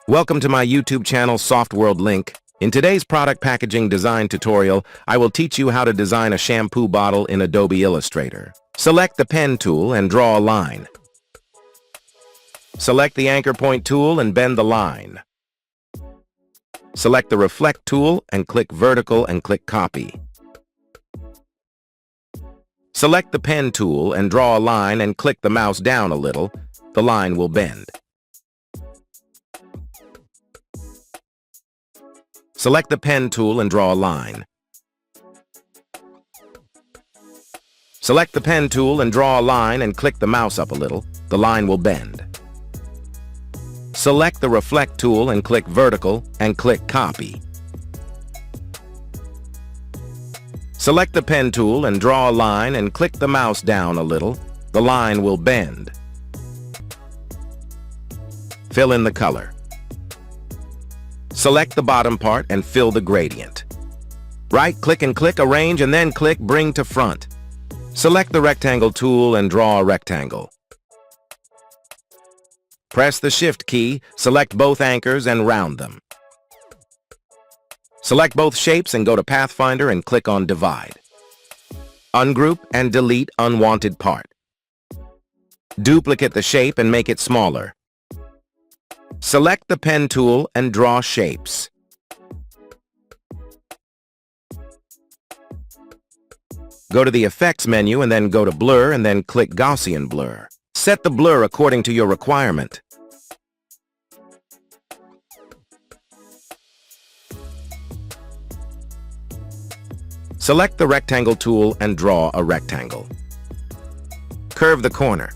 Welcome to my YouTube channel, Softworldlink. In today's product packaging design tutorial, I will teach you how to design a shampoo bottle in Adobe Illustrator. Select the pen tool and draw a line. Select the anchor point tool and bend the line. Select the reflect tool and click vertical and click copy. Select the pen tool and draw a line and click the mouse down a little. The line will bend. Select the pen tool and draw a line. Select the pen tool and draw a line and click the mouse up a little. The line will bend. Select the reflect tool and click vertical and click copy. Select the pen tool and draw a line and click the mouse down a little. The line will bend. Fill in the color. Select the bottom part and fill the gradient. Right-click and click Arrange and then click Bring to Front. Select the rectangle tool and draw a rectangle. Press the Shift key, select both anchors and round them. Select both shapes and go to Pathfinder and click on Divide. Ungroup and delete unwanted part. Duplicate the shape and make it smaller. Select the pen tool and draw shapes. Go to the Effects menu and then go to Blur and then click Gaussian Blur. Set the blur according to your requirement. Select the rectangle tool and draw a rectangle. Curve the corner.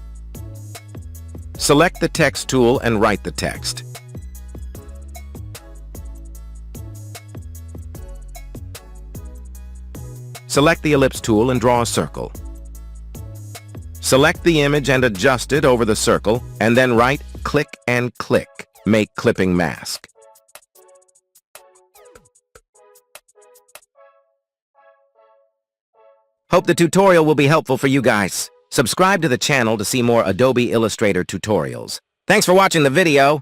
Select the text tool and write the text. Select the ellipse tool and draw a circle. Select the image and adjust it over the circle, and then right-click and click. Make clipping mask. Hope the tutorial will be helpful for you guys. Subscribe to the channel to see more Adobe Illustrator tutorials. Thanks for watching the video.